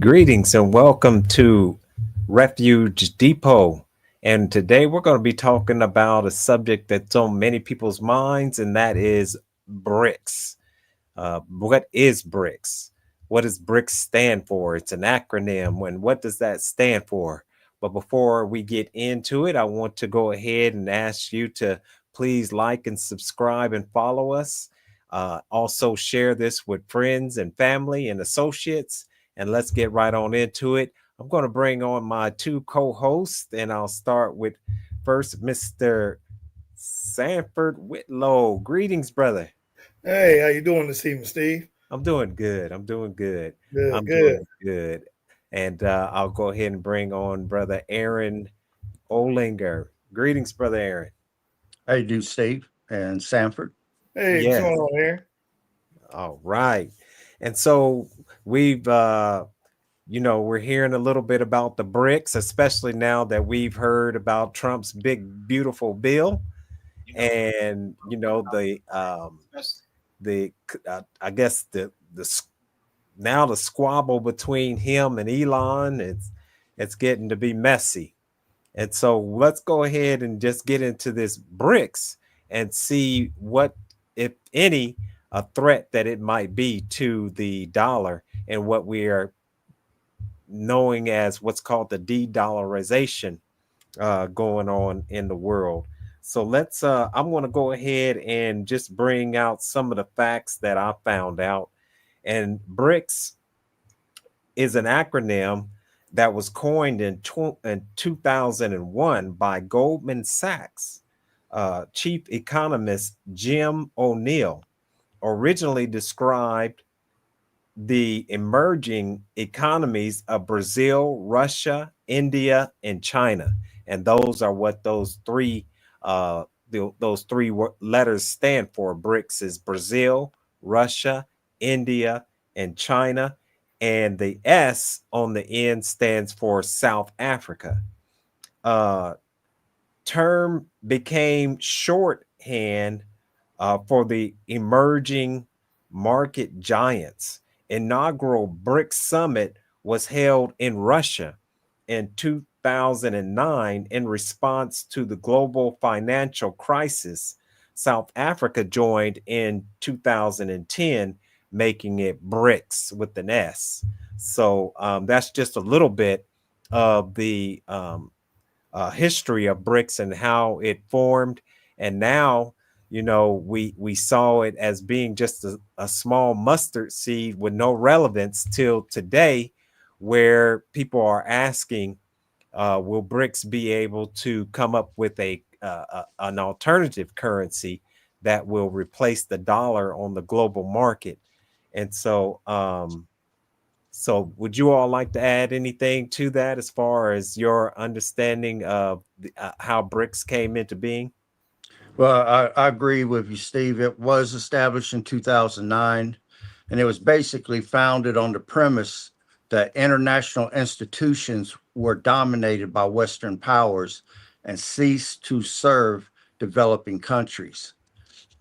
Greetings and welcome to Refuge Depot. And today we're going to be talking about a subject that's on many people's minds, and that is BRICS. What is BRICS? What does BRICS stand for? It's an acronym. And what does that stand for? But before we get into it, I want to go ahead and ask you to please like and subscribe and follow us. Also share this with friends and family and associates. And let's get right on into it. I'm going to bring on my two co-hosts, and I'll start with first Mr. Sanford Whitlow. Greetings, brother. Hey, how you doing this evening, Steve? I'm doing good. I'm doing good. Good, I'm good. doing good. And I'll go ahead and bring on brother Aaron Olinger. Greetings, brother Aaron. How you do, Steve and Sanford? Hey, what's going Yes. on here? All right. And so we've we're hearing a little bit about the BRICS, especially now that we've heard about Trump's big beautiful bill, and the I guess the now the squabble between him and Elon, it's getting to be messy. And so let's go ahead and just get into this BRICS and see what, if any, a threat that it might be to the dollar and what we are knowing as what's called the de-dollarization going on in the world. So I'm going to go ahead and just bring out some of the facts that I found out. And BRICS is an acronym that was coined in 2001 by Goldman Sachs chief economist Jim O'Neill. Originally described the emerging economies of Brazil, Russia, India, and China, and those are what those three letters stand for. BRICS is Brazil, Russia, India, and China, and the S on the end stands for South Africa. Uh, Term became shorthand for the emerging market giants. Inaugural BRICS summit was held in Russia in 2009 in response to the global financial crisis. South Africa joined in 2010, making it BRICS with an S. So that's just a little bit of the history of BRICS and how it formed. And now, we saw it as being just a small mustard seed with no relevance till today, where people are asking, will BRICS be able to come up with an alternative currency that will replace the dollar on the global market? And so would you all like to add anything to that as far as your understanding of how BRICS came into being? Well, I agree with you, Steve. It was established in 2009, and it was basically founded on the premise that international institutions were dominated by Western powers and ceased to serve developing countries.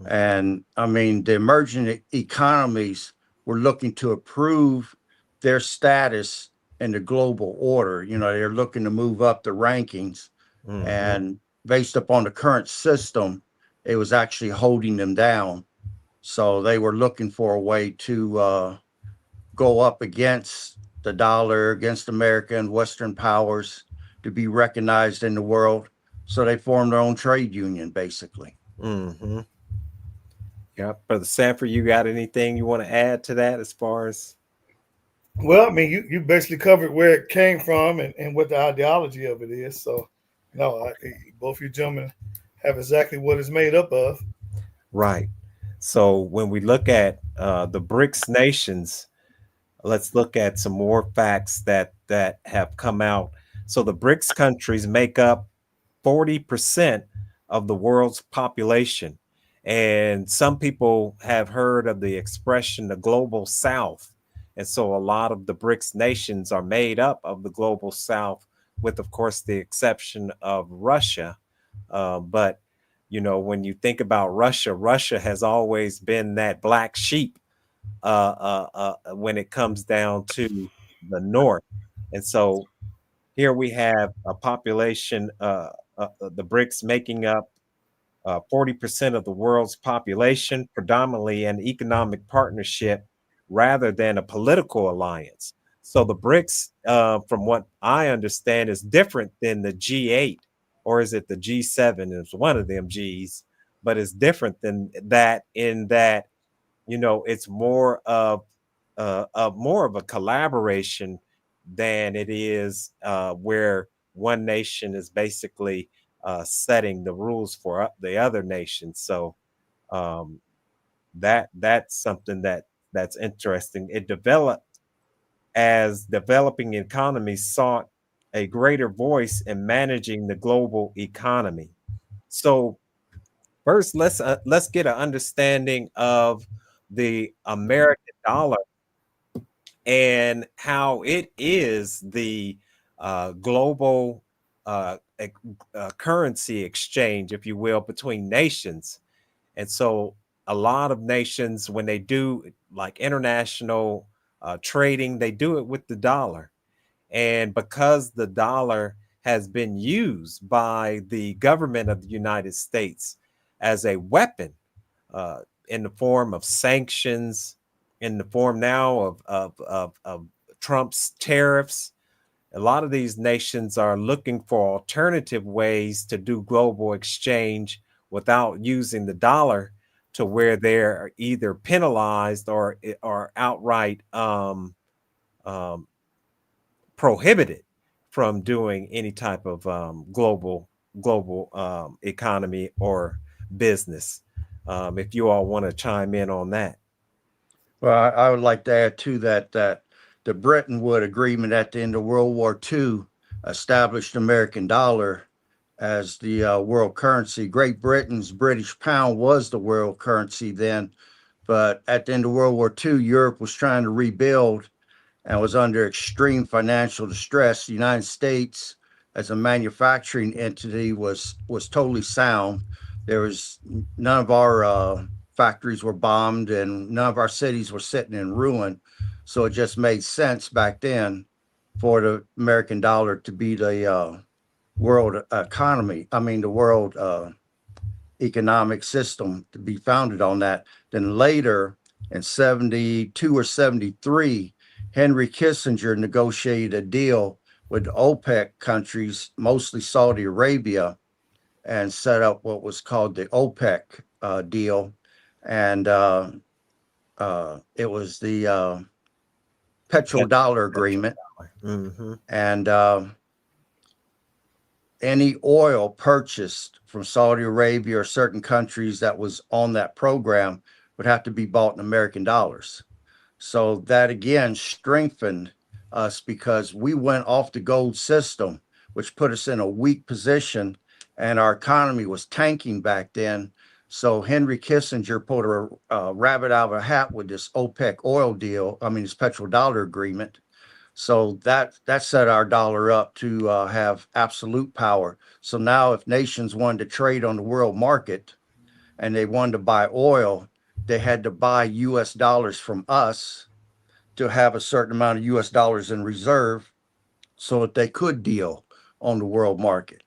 And I mean, the emerging economies were looking to improve their status in the global order. They're looking to move up the rankings. Mm-hmm. And based upon the current system, it was actually holding them down. So they were looking for a way to go up against the dollar, against America and Western powers to be recognized in the world. So they formed their own trade union, basically. Mm-hmm. Yeah, Brother Sanford, you got anything you want to add to that as far as? Well, I mean, you basically covered where it came from and what the ideology of it is. So, no, both you gentlemen have exactly what it's made up of. Right. So when we look at the BRICS nations, let's look at some more facts that have come out. So the BRICS countries make up 40% of the world's population. And some people have heard of the expression the global south. And so a lot of the BRICS nations are made up of the global south, with, of course, the exception of Russia. But, when you think about Russia, Russia has always been that black sheep when it comes down to the North. And so here we have a population, the BRICS making up 40% of the world's population, predominantly an economic partnership rather than a political alliance. So the BRICS, from what I understand, is different than the G8, or is it the G7? It's one of them G's, but it's different than that in that, it's more of a collaboration than it is where one nation is basically setting the rules for the other nation. So um, that's something that's interesting. It developed as developing economies sought a greater voice in managing the global economy. So first, let's get an understanding of the American dollar and how it is the global currency exchange, if you will, between nations. And so a lot of nations, when they do like international trading, they do it with the dollar. And because the dollar has been used by the government of the United States as a weapon in the form of sanctions, in the form now of Trump's tariffs, a lot of these nations are looking for alternative ways to do global exchange without using the dollar, to where they're either penalized or outright um, prohibited from doing any type of global economy or business. If you all want to chime in on that. Well, I would like to add to that the Bretton Woods Agreement at the end of World War II established the American dollar as the world currency. Great Britain's British pound was the world currency then, but at the end of World War II, Europe was trying to rebuild and was under extreme financial distress. The United States, as a manufacturing entity, was totally sound. There was none of our factories were bombed, and none of our cities were sitting in ruin. So it just made sense back then for the American dollar to be the world economy. I mean, the world economic system to be founded on that. Then later in 72 or 73, Henry Kissinger negotiated a deal with OPEC countries, mostly Saudi Arabia, and set up what was called the OPEC deal. And it was the petrodollar agreement. Mm-hmm. And any oil purchased from Saudi Arabia or certain countries that was on that program would have to be bought in American dollars. So that again strengthened us because we went off the gold system, which put us in a weak position, and our economy was tanking back then. So Henry Kissinger pulled a rabbit out of a hat with this OPEC oil deal. I mean, this petrodollar agreement. So that set our dollar up to have absolute power. So now if nations wanted to trade on the world market and they wanted to buy oil, they had to buy US dollars from us to have a certain amount of US dollars in reserve so that they could deal on the world market.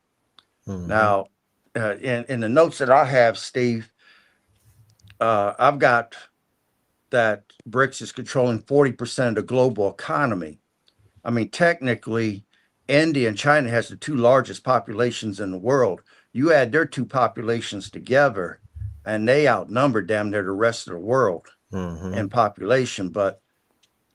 Mm-hmm. Now, in the notes that I have, Steve, I've got that BRICS is controlling 40% of the global economy. I mean, technically, India and China has the two largest populations in the world. You add their two populations together, and they outnumber damn near the rest of the world in population. But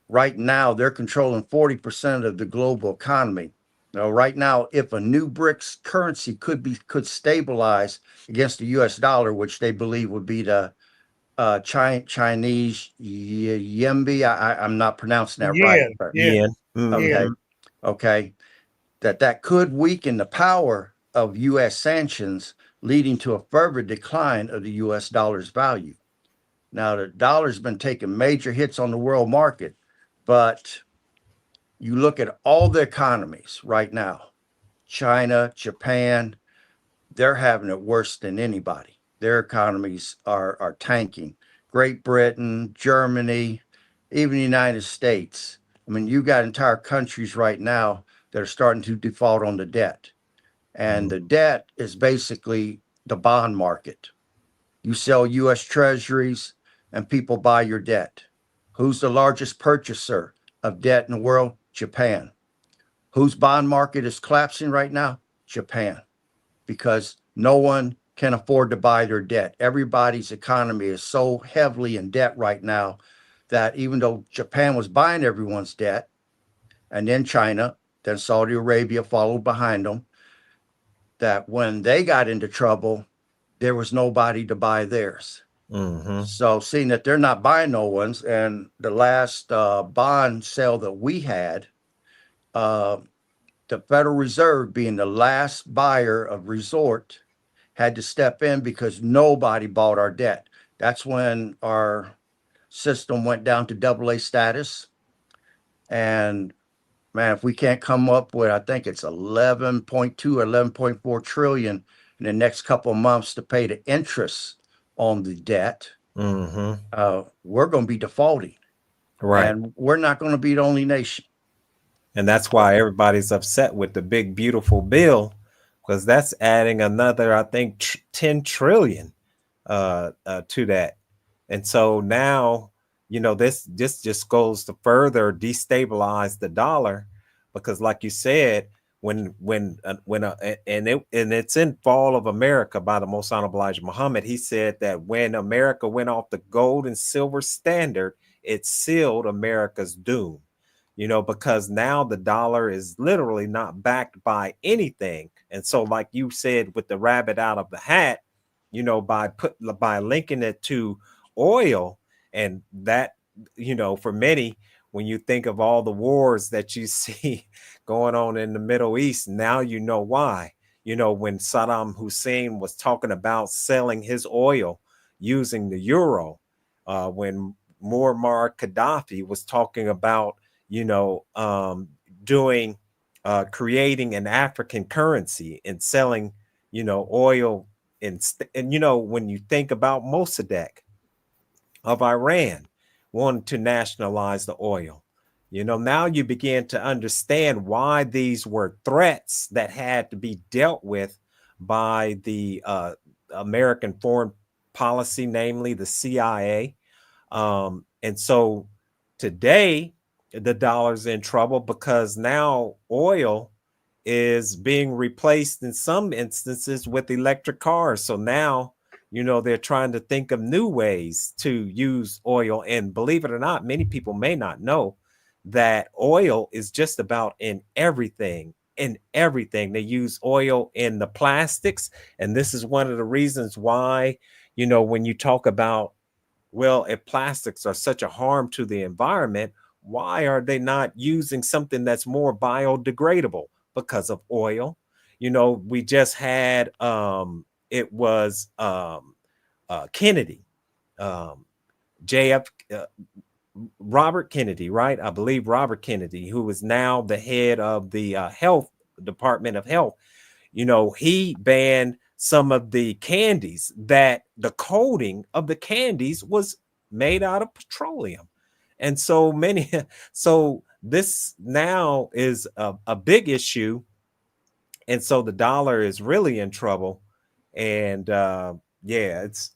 right now, they're controlling 40% of the global economy. Now, right now, if a new BRICS currency could stabilize against the U.S. dollar, which they believe would be the Chinese Yembi. I'm not pronouncing that right. But, Yeah. okay. Okay. That could weaken the power of U.S. sanctions, leading to a further decline of the U.S. dollar's value. Now, the dollar's been taking major hits on the world market, but you look at all the economies right now, China, Japan, they're having it worse than anybody. Their economies are tanking. Great Britain, Germany, even the United States. I mean, you got entire countries right now that are starting to default on the debt. And the debt is basically the bond market. You sell US treasuries and people buy your debt. Who's the largest purchaser of debt in the world? Japan. Whose bond market is collapsing right now? Japan. Because no one can afford to buy their debt. Everybody's economy is so heavily in debt right now that even though Japan was buying everyone's debt, and then China, then Saudi Arabia followed behind them, that when they got into trouble, there was nobody to buy theirs. So seeing that they're not buying no one's, and the last bond sale that we had, the Federal Reserve being the last buyer of resort had to step in because nobody bought our debt. That's when our system went down to AA status. And man, if we can't come up with, I think it's 11.2 or 11.4 trillion in the next couple of months to pay the interest on the debt, we're going to be defaulting. Right. And we're not going to be the only nation. And that's why everybody's upset with the big, beautiful bill, because that's adding another, I think, 10 trillion to that. And so now, this just goes to further destabilize the dollar, because like you said, and it's in Fall of America by the Most Honorable Elijah Muhammad. He said that when America went off the gold and silver standard, it sealed America's doom. Because now the dollar is literally not backed by anything. And so, like you said, with the rabbit out of the hat, by linking it to oil, and that, for many, when you think of all the wars that you see going on in the Middle East, now you know why. When Saddam Hussein was talking about selling his oil using the euro, when Muammar Gaddafi was talking about creating an African currency and selling, oil. And when you think about Mossadegh of Iran wanting to nationalize the oil, now you begin to understand why these were threats that had to be dealt with by the American foreign policy, namely the CIA. And so today, the dollar's in trouble because now oil is being replaced in some instances with electric cars. So now, they're trying to think of new ways to use oil. And believe it or not, many people may not know that oil is just about in everything. In everything. They use oil in the plastics. And this is one of the reasons why, when you talk about, well, if plastics are such a harm to the environment, why are they not using something that's more biodegradable? Because of oil. We just had it was Kennedy, JF Robert Kennedy, right? I believe Robert Kennedy, who is now the head of the health Department of Health. He banned some of the candies that the coating of the candies was made out of petroleum. And so this now is a big issue. And so the dollar is really in trouble. And it's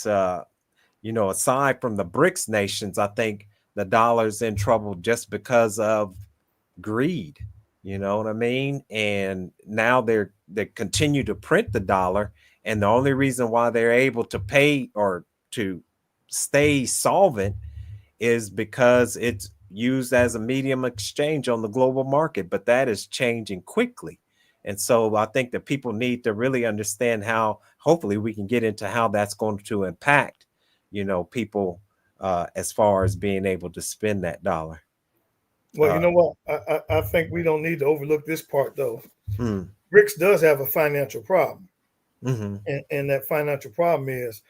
aside from the BRICS nations, I think the dollar's in trouble just because of greed. You know what I mean? And now they continue to print the dollar. And the only reason why they're able to pay or to stay solvent is because it's used as a medium exchange on the global market. But that is changing quickly. And so I think that people need to really understand how, hopefully we can get into how that's going to impact, people as far as being able to spend that dollar. Well, you know what? I think we don't need to overlook this part, though. Hmm. BRICS does have a financial problem. Mm-hmm. And that financial problem is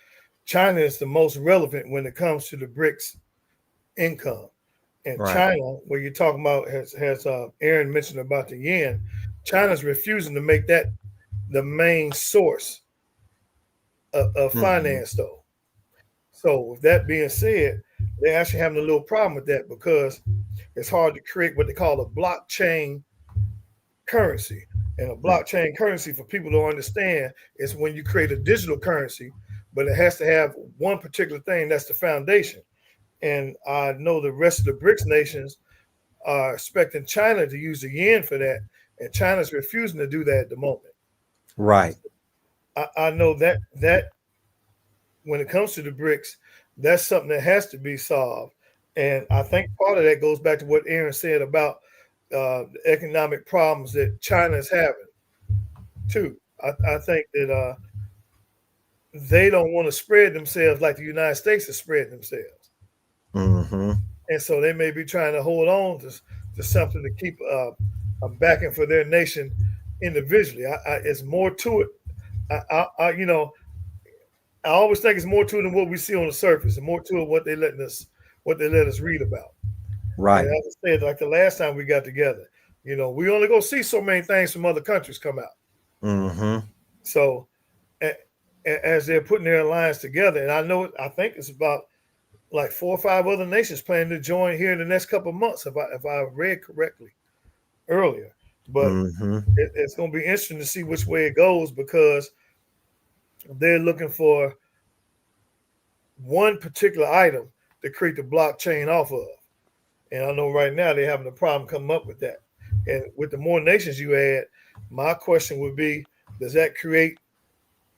China is the most relevant when it comes to the BRICS income. And Right. China, where you're talking about, has Aaron mentioned about the yen, China's refusing to make that the main source of finance, though. So with that being said, they're actually having a little problem with that because it's hard to create what they call a blockchain currency. And a blockchain currency, for people to understand, is when you create a digital currency, but it has to have one particular thing that's the foundation. And I know the rest of the BRICS nations are expecting China to use the yen for that, and China's refusing to do that at the moment. Right. I know that when it comes to the BRICS, that's something that has to be solved. And I think part of that goes back to what Aaron said about the economic problems that China is having too. I think that they don't want to spread themselves like the United States is spreading themselves. Mm-hmm. And so they may be trying to hold on to something to keep a backing for their nation individually. It's more to it. I always think it's more to it than what we see on the surface, and more to it what they let us read about. Right. And as I said, like the last time we got together, we only go see so many things from other countries come out. Mm-hmm. So as they're putting their alliance together, and I think it's about like 4 or 5 other nations planning to join here in the next couple of months, if I read correctly earlier. But Mm-hmm. it's going to be interesting to see which way it goes, because they're looking for one particular item to create the blockchain off of. And I know right now they're having a problem coming up with that. And with the more nations you add, my question would be, does that create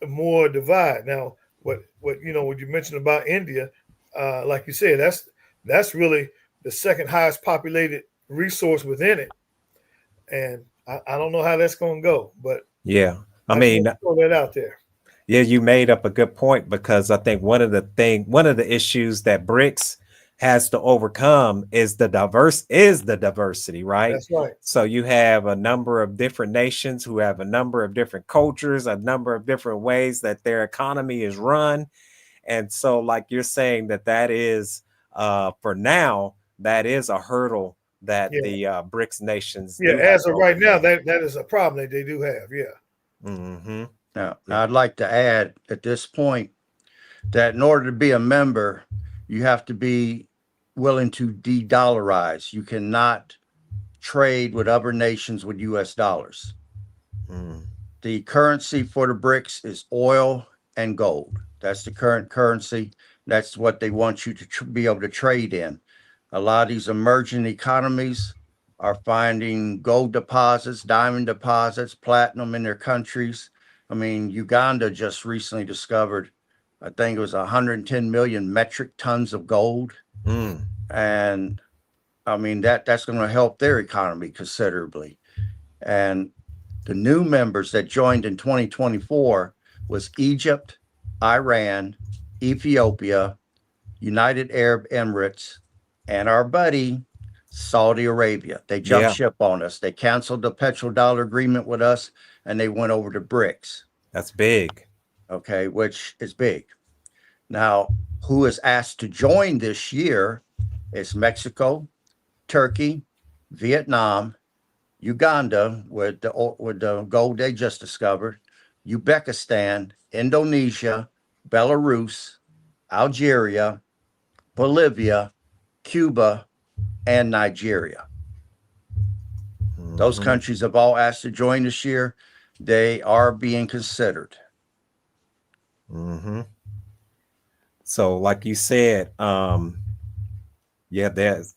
more divide? Now, what you mentioned about India, like you said, that's really the second highest populated resource within it. And I don't know how that's going to go, but Yeah. I I just mean, want to throw that out there. yeah, you made up a good point, because I think one of the issues that BRICS has to overcome is the diversity, right? That's right. So you have a number of different nations who have a number of different cultures, a number of different ways that their economy is run. And so, like you're saying, that is for now, that is a hurdle that Yeah. the BRICS nations Yeah. do have As to of right now, overcome. that is a problem that they do have. Yeah. Mm-hmm. Now, Yeah. I'd like to add at this point that in order to be a member, you have to be willing to de-dollarize. You cannot trade with other nations with US dollars. Mm. The currency for the BRICS is oil and gold. That's the current currency. That's what they want you to be able to trade in. A lot of these emerging economies are finding gold deposits, diamond deposits, platinum in their countries. I mean, Uganda just recently discovered, I think it was 110 million metric tons of gold. Mm. And I mean, that's going to help their economy considerably. And the new members that joined in 2024 was Egypt, Iran, Ethiopia, United Arab Emirates, and our buddy Saudi Arabia. They jumped Yeah, ship on us. They canceled the petrodollar agreement with us, and they went over to BRICS. that's big. Okay, which is big. Now, who is asked to join this year is Mexico, Turkey, Vietnam, Uganda with the gold they just discovered, Uzbekistan, Indonesia, Belarus, Algeria, Bolivia, Cuba, and Nigeria. Those Mhm. countries have all asked to join this year. They are being considered. Mhm. So, like you said, yeah, there's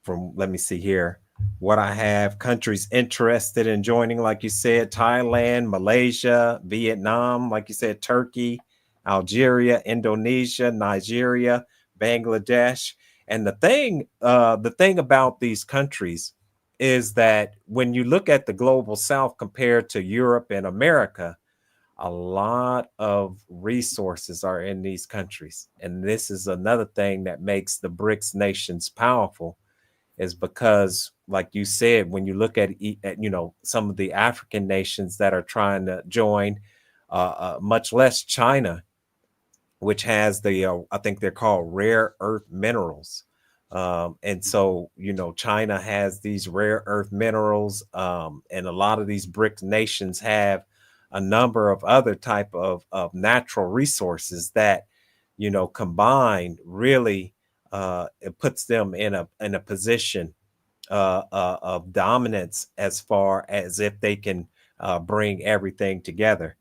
let me see here. What I have countries interested in joining, like you said, Thailand, Malaysia, Vietnam, like you said, Turkey, Algeria, Indonesia, Nigeria, Bangladesh. And the thing about these countries is that when you look at the global south compared to Europe and America, a lot of resources are in these countries. And this is another thing that makes the BRICS nations powerful, is because, like you said, when you look at some of the African nations that are trying to join, much less China, which has I think they're called rare earth minerals. And so, China has these rare earth minerals, and a lot of these BRICS nations have a number of other type of natural resources that combined, really, it puts them in a position of dominance as far as if they can bring everything together.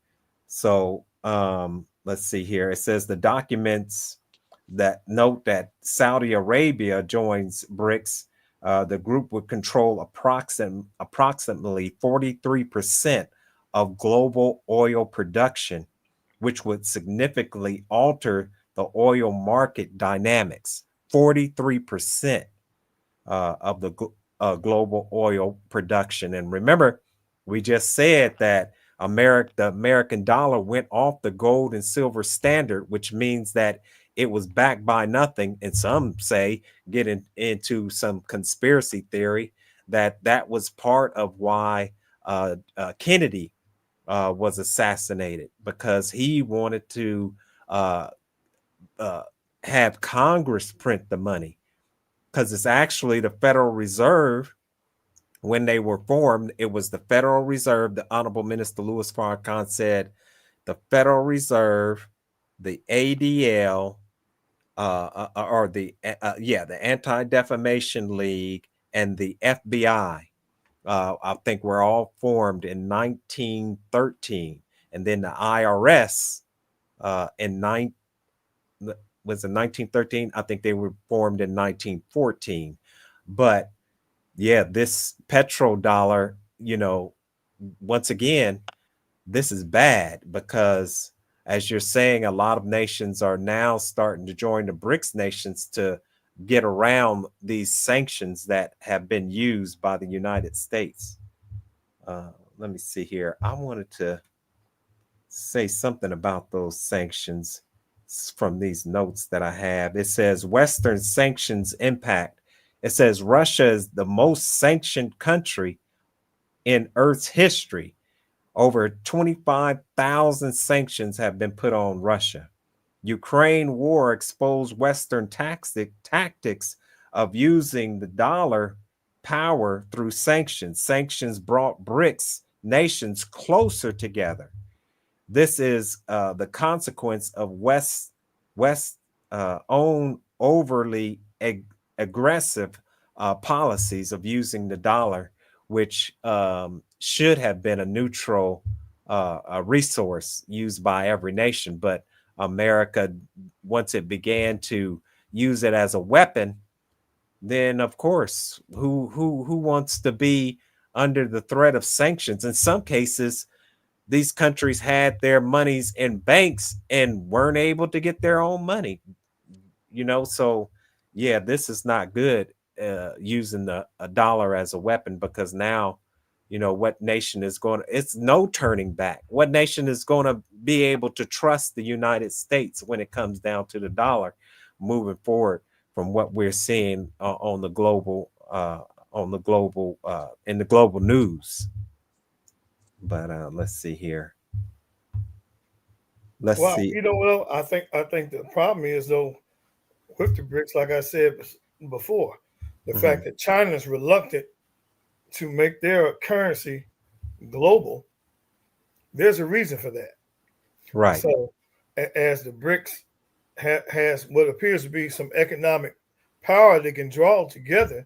So let's see here. It says the documents that note that Saudi Arabia joins BRICS. The group would control approximately 43% of global oil production, which would significantly alter the oil market dynamics. 43% of the global oil production. And remember, we just said that the American dollar went off the gold and silver standard, which means that it was backed by nothing. And some say, getting into some conspiracy theory, that was part of why Kennedy was assassinated, because he wanted to have Congress print the money, because it's actually the Federal Reserve. When they were formed, it was the Federal Reserve. The Honorable Minister Louis Farrakhan said the Federal Reserve, the ADL, the Anti-Defamation League, and the FBI. I think were all formed in 1913, and then the IRS was in 1913. I think they were formed in 1914. But yeah, this petrodollar, once again, this is bad, because as you're saying, a lot of nations are now starting to join the BRICS nations to get around these sanctions that have been used by the United States. Let me see here. I wanted to say something about those sanctions from these notes that I have. It says Western sanctions impact. It says Russia is the most sanctioned country in Earth's history. Over 25,000 sanctions have been put on Russia. Ukraine war exposed Western tactics of using the dollar power through sanctions. Sanctions brought BRICS nations closer together. This is the consequence of West's own overly aggressive policies of using the dollar, which should have been a neutral resource used by every nation. But America, once it began to use it as a weapon, then of course, who wants to be under the threat of sanctions? In some cases, these countries had their monies in banks and weren't able to get their own money. So yeah, this is not good, using a dollar as a weapon, because now, what nation is going to, it's no turning back. What nation is going to be able to trust the United States when it comes down to the dollar moving forward from what we're seeing in the global news? But let's see here. Let's Well, see. I think the problem is, though, with the BRICS, like I said before, the fact that China is reluctant to make their currency global. There's a reason for that. Right. So, as the BRICS has what appears to be some economic power they can draw together,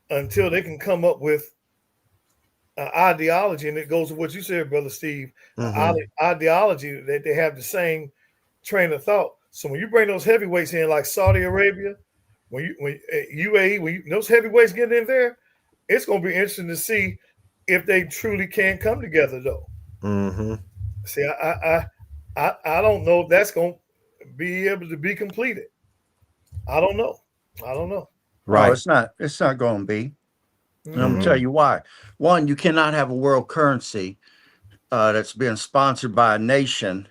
until they can come up with an ideology, and it goes to what you said, Brother Steve, ideology that they have the same train of thought. So when you bring those heavyweights in, like Saudi Arabia, when UAE, those heavyweights get in there, it's going to be interesting to see if they truly can come together, though. See, I don't know if that's going to be able to be completed. I don't know. Right. No, it's not going to be. And I'm going to tell you why. One, you cannot have a world currency that's being sponsored by a nation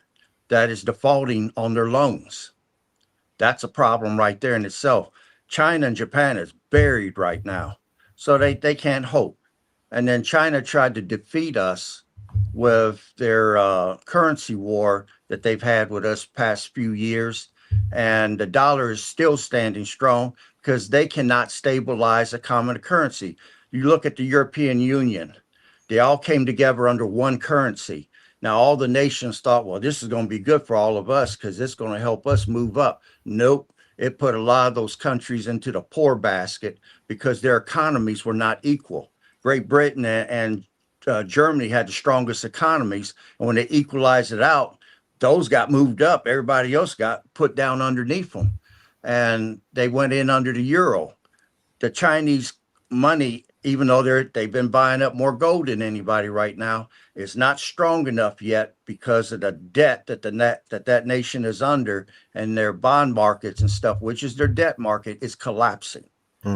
that is defaulting on their loans. That's a problem right there in itself. China and Japan is buried right now, so they can't hope. And then China tried to defeat us with their currency war that they've had with us past few years. And the dollar is still standing strong because they cannot stabilize a common currency. You look at the European Union, they all came together under one currency. Now, all the nations thought, well, this is going to be good for all of us because it's going to help us move up. Nope. It put a lot of those countries into the poor basket because their economies were not equal. Great Britain and Germany had the strongest economies. And when they equalized it out, those got moved up. Everybody else got put down underneath them. And they went in under the euro. The Chinese money, even though they've been buying up more gold than anybody right now, is not strong enough yet because of the debt that nation is under, and their bond markets and stuff, which is their debt market, is collapsing.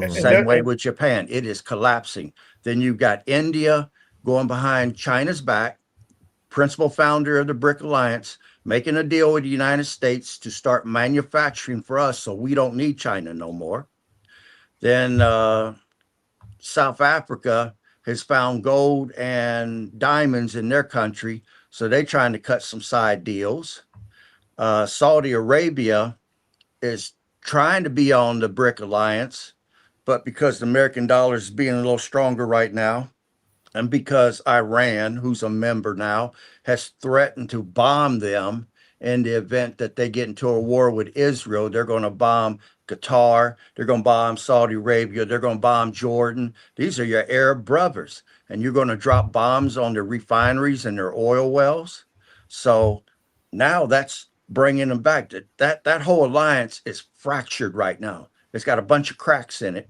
Same way with Japan, it is collapsing. Then you've got India going behind China's back, principal founder of the BRIC Alliance, making a deal with the United States to start manufacturing for us so we don't need China no more. Then South Africa has found gold and diamonds in their country, so they're trying to cut some side deals. Saudi Arabia is trying to be on the BRIC Alliance, but because the American dollar is being a little stronger right now, and because Iran, who's a member now, has threatened to bomb them in the event that they get into a war with Israel, they're going to bomb Qatar, they're going to bomb Saudi Arabia, they're going to bomb Jordan. These are your Arab brothers, and you're going to drop bombs on their refineries and their oil wells. So now that's bringing them back. That whole alliance is fractured right now. It's got a bunch of cracks in it.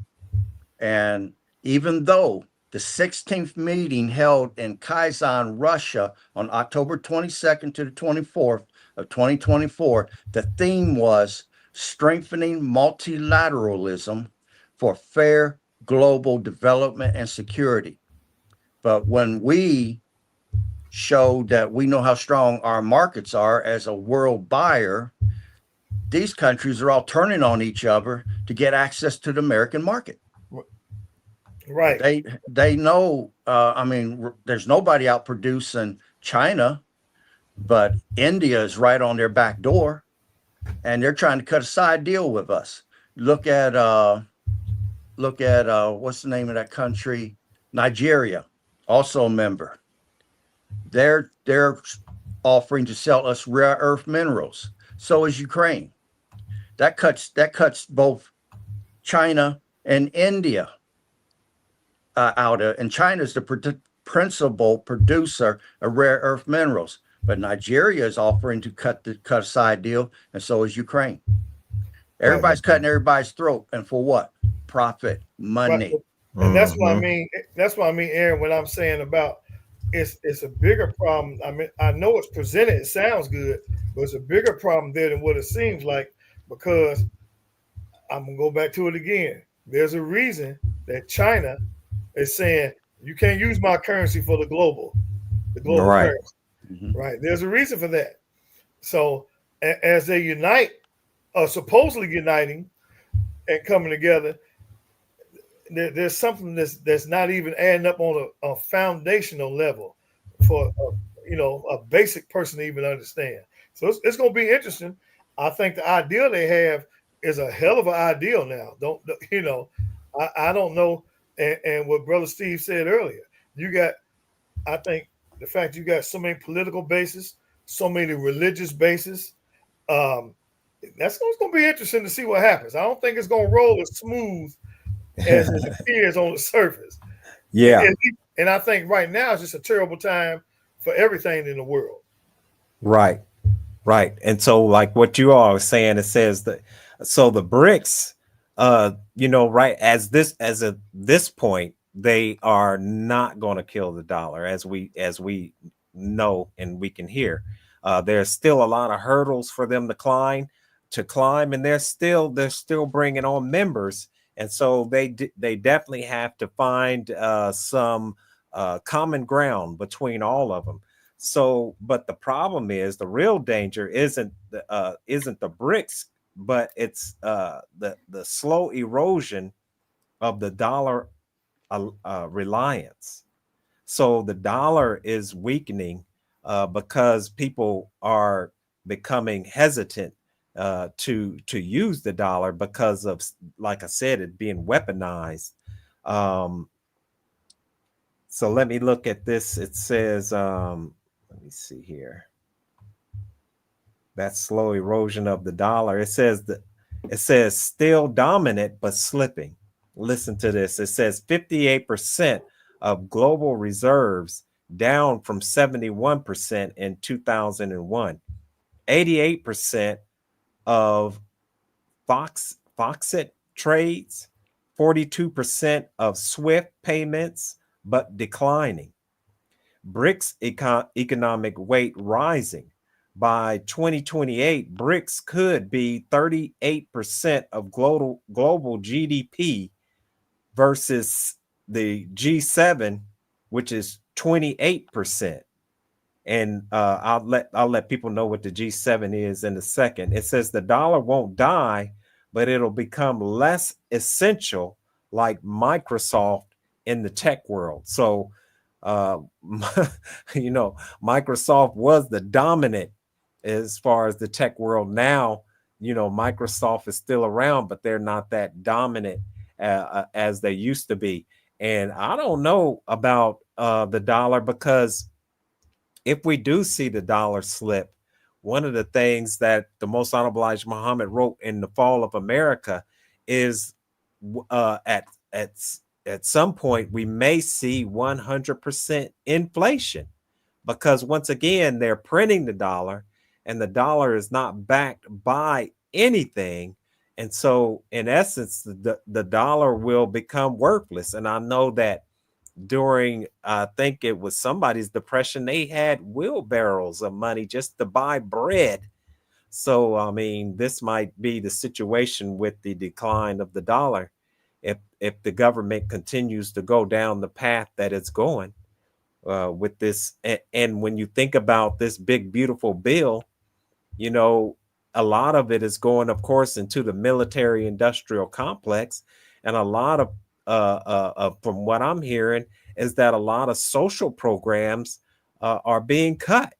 And even though the 16th meeting held in Kazan, Russia on October 22nd to the 24th of 2024, the theme was strengthening multilateralism for fair global development and security. But when we showed that we know how strong our markets are as a world buyer, these countries are all turning on each other to get access to the American market. Right. They know, there's nobody out producing China, but India is right on their back door, and they're trying to cut a side deal with us. Look at what's the name of that country? Nigeria, also a member. They're offering to sell us rare earth minerals. So is Ukraine. That cuts both China and India out of, and China is the principal producer of rare earth minerals, but Nigeria is offering to cut a side deal, and so is Ukraine. Everybody's cutting everybody's throat, and for what? Profit, money. Right. And that's what I mean. That's what I mean, Aaron. What I'm saying about it's a bigger problem. I mean, I know it's presented, it sounds good, but it's a bigger problem there than what it seems like, because I'm gonna go back to it again. There's a reason that China is saying you can't use my currency for the global Right. currency. Right. There's a reason for that. So as they unite, supposedly uniting and coming together, there's something that's not even adding up on a foundational level for a basic person to even understand. So it's going to be interesting. I think the ideal they have is a hell of an ideal now. I don't know. And what Brother Steve said earlier, I think the fact you got so many political bases, so many religious bases, that's going to be interesting to see what happens. I don't think it's going to roll as smooth as it appears on the surface. Yeah. And I think right now it's just a terrible time for everything in the world. Right. And so, like what you all are saying, it says that so the BRICS, right as this point, they are not going to kill the dollar, as we know and we can hear. There's still a lot of hurdles for them to climb, and they're still bringing on members, and so they definitely have to find some common ground between all of them. So, but the problem is, the real danger isn't the BRICS, but it's the slow erosion of the dollar reliance. So the dollar is weakening because people are becoming hesitant to use the dollar because of, like I said, it being weaponized. So let me look at this. It says, Let me see here. That slow erosion of the dollar. It says still dominant but slipping. Listen to this. It says 58% of global reserves, down from 71% in 2001. 88% of Foxit trades, 42% of SWIFT payments, but declining. BRICS economic weight rising. By 2028, BRICS could be 38% of global GDP versus the G7, which is 28%. And I'll let people know what the G7 is in a second. It says the dollar won't die, but it'll become less essential, like Microsoft in the tech world. So, Microsoft was the dominant as far as the tech world. Now, Microsoft is still around, but they're not that dominant as they used to be. And I don't know about the dollar, because if we do see the dollar slip, one of the things that the Most Honorable Elijah Muhammad wrote in The Fall of America is at some point we may see 100% inflation, because once again they're printing the dollar and the dollar is not backed by anything. And so in essence, the dollar will become worthless. And I know that during, I think it was somebody's depression, they had wheelbarrows of money just to buy bread. So, I mean, this might be the situation with the decline of the dollar. If the government continues to go down the path that it's going with this. And when you think about this big, beautiful bill, a lot of it is going, of course, into the military industrial complex. And a lot of, from what I'm hearing, is that a lot of social programs are being cut.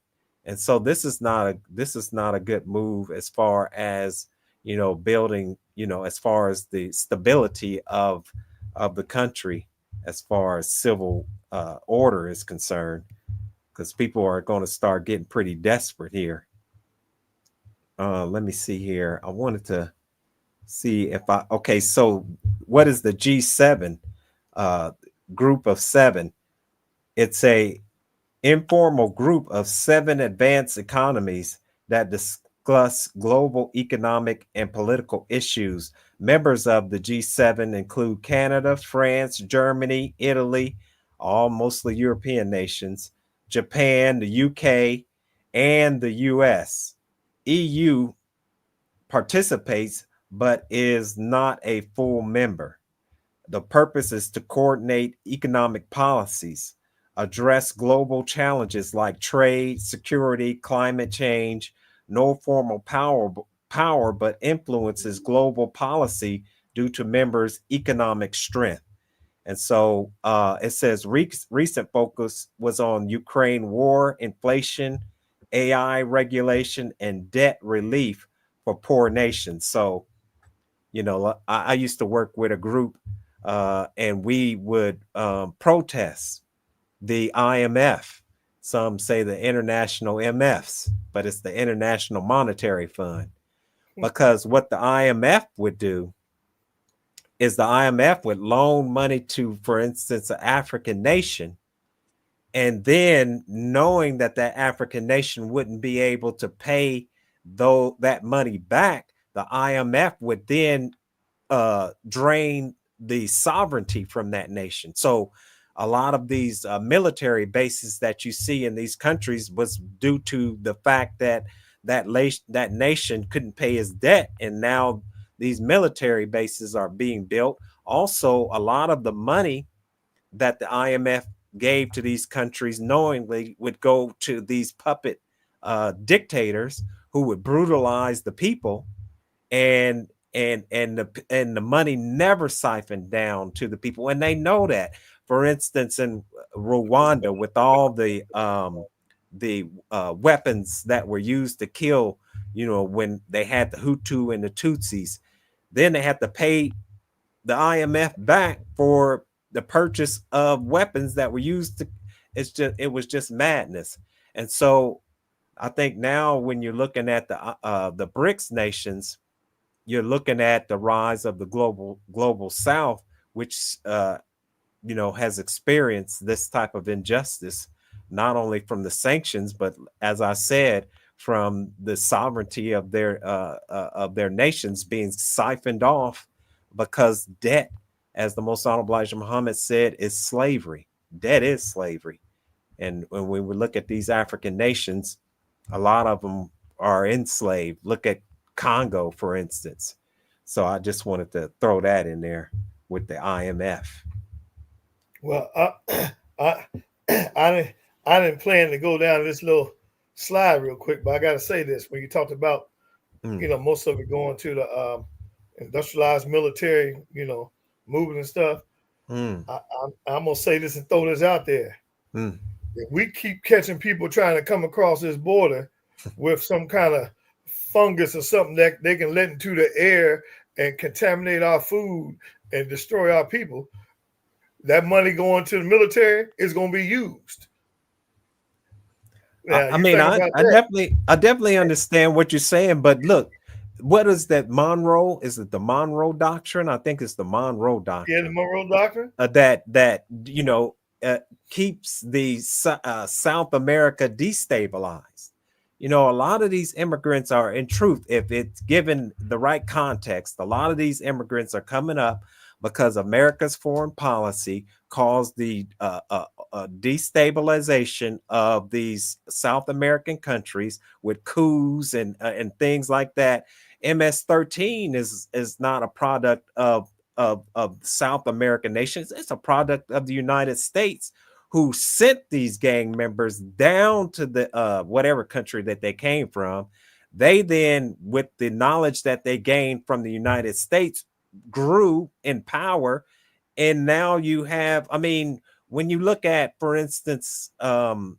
And so this is not a good move as far as, building, as far as the stability of the country, as far as civil order is concerned, because people are going to start getting pretty desperate here. Let me see here. I wanted to see if okay, so what is the G7 group of seven? It's a informal group of 7 advanced economies that discuss global economic and political issues. Members of the G7 include Canada, France, Germany, Italy, all mostly European nations, Japan, the UK, and the US. EU participates but is not a full member. The purpose is to coordinate economic policies, address global challenges like trade, security, climate change. No formal power but influences global policy due to members' economic strength. And so it says recent focus was on Ukraine war, inflation, AI regulation, and debt relief for poor nations. So, I used to work with a group and we would protest the IMF. Some say the international MFs, but it's the International Monetary Fund. Because what the IMF would do is the IMF would loan money to, for instance, an African nation. And then knowing that that African nation wouldn't be able to pay that money back, the IMF would then drain the sovereignty from that nation. So a lot of these military bases that you see in these countries was due to the fact that that nation couldn't pay his debt. And now these military bases are being built. Also, a lot of the money that the IMF gave to these countries knowingly would go to these puppet dictators who would brutalize the people, and the money never siphoned down to the people, and they know that. For instance, in Rwanda, with all the weapons that were used to kill, when they had the Hutu and the Tutsis, then they had to pay the IMF back for the purchase of weapons that were used to. It was just madness. And so I think now when you're looking at the BRICS nations, you're looking at the rise of the global South, which has experienced this type of injustice, not only from the sanctions, but as I said, from the sovereignty of their nations being siphoned off, because debt, as the Most Honorable Elijah Muhammad said, is slavery. Debt is slavery. And when we look at these African nations, a lot of them are enslaved. Look at Congo, for instance. So I just wanted to throw that in there with the IMF. Well, I I didn't plan to go down this little slide real quick, but I got to say this: when you talked about, most of it going to the industrialized military, movement and stuff, I'm gonna say this and throw this out there. If we keep catching people trying to come across this border with some kind of fungus or something that they can let into the air and contaminate our food and destroy our people, that money going to the military is going to be used. Now, I definitely understand what you're saying, but look, what is that Monroe? Is it the Monroe Doctrine? I think it's the Monroe Doctrine. Yeah, the Monroe Doctrine. That keeps the South America destabilized. A lot of these immigrants are, in truth, if it's given the right context, a lot of these immigrants are coming up because America's foreign policy caused the destabilization of these South American countries with coups and things like that. MS-13 is not a product of South American nations. It's a product of the United States, who sent these gang members down to the whatever country that they came from. They then, with the knowledge that they gained from the United States, grew in power. And now you have, when you look at, for instance, the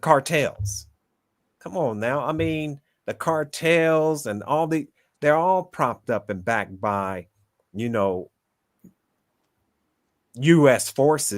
cartels. Come on now. The cartels and they're all propped up and backed by, U.S. forces.